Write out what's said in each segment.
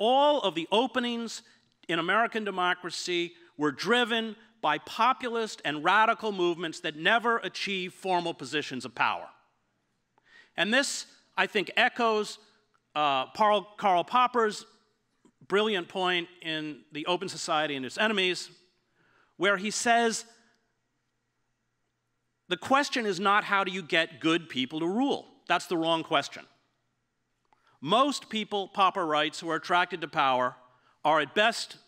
all of the openings in American democracy were driven by populist and radical movements that never achieved formal positions of power. And this, I think, echoes Karl Popper's brilliant point in The Open Society and Its Enemies, where he says, the question is not how do you get good people to rule. That's the wrong question. Most people, Popper writes, who are attracted to power are at best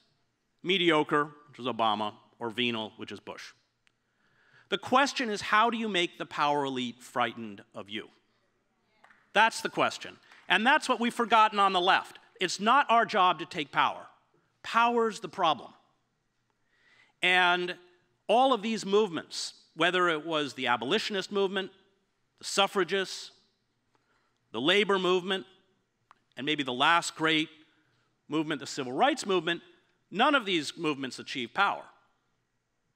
mediocre, which is Obama, or venal, which is Bush. The question is, how do you make the power elite frightened of you? That's the question. And that's what we've forgotten on the left. It's not our job to take power. Power's the problem. And all of these movements, whether it was the abolitionist movement, the suffragists, the labor movement, and maybe the last great movement, the civil rights movement, none of these movements achieved power.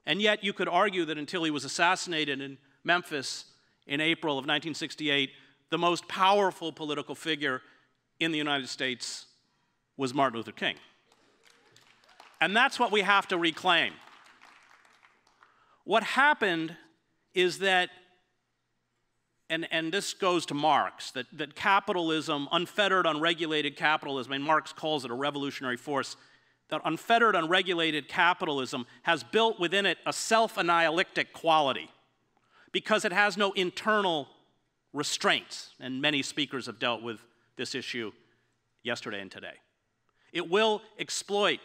And yet you could argue that until he was assassinated in Memphis in April of 1968, the most powerful political figure in the United States was Martin Luther King. And that's what we have to reclaim. What happened is that, and this goes to Marx, that capitalism, unfettered, unregulated capitalism, and Marx calls it a revolutionary force, that unfettered, unregulated capitalism has built within it a self-annihilatic quality because it has no internal restraints, and many speakers have dealt with this issue yesterday and today. It will exploit,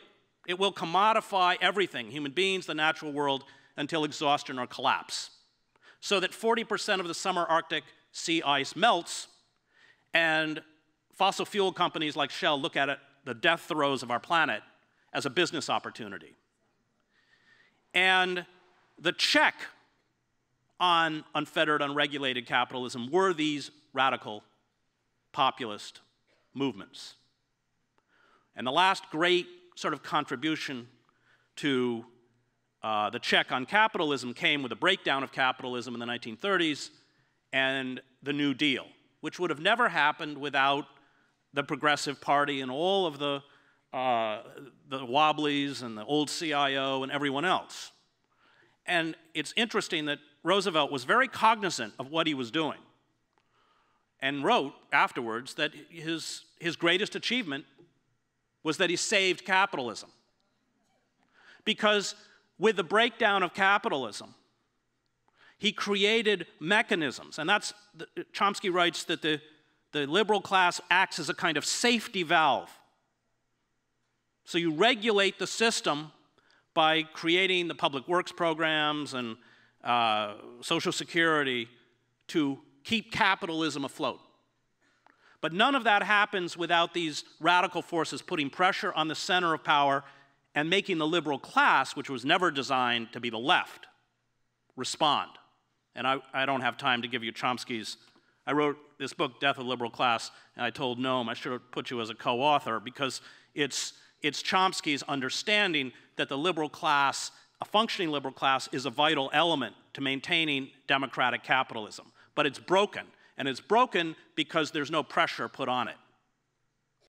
it will commodify everything, human beings, the natural world, until exhaustion or collapse. So that 40% of the summer Arctic sea ice melts, and fossil fuel companies like Shell look at it, the death throes of our planet, as a business opportunity. And the check on unfettered, unregulated capitalism were these radical populist movements. And the last great sort of contribution to the check on capitalism came with the breakdown of capitalism in the 1930s and the New Deal, which would have never happened without the Progressive Party and all of the Wobblies and the old CIO and everyone else. And it's interesting that Roosevelt was very cognizant of what he was doing and wrote afterwards that his greatest achievement was that he saved capitalism. Because with the breakdown of capitalism, he created mechanisms, and that's, Chomsky writes that the liberal class acts as a kind of safety valve. So you regulate the system by creating the public works programs and Social Security to keep capitalism afloat. But none of that happens without these radical forces putting pressure on the center of power and making the liberal class, which was never designed to be the left, respond. And I don't have time to give you Chomsky's. I wrote this book, Death of the Liberal Class, and I told Noam I should have put you as a co-author because it's Chomsky's understanding that the liberal class, a functioning liberal class, is a vital element to maintaining democratic capitalism. But it's broken, and it's broken because there's no pressure put on it.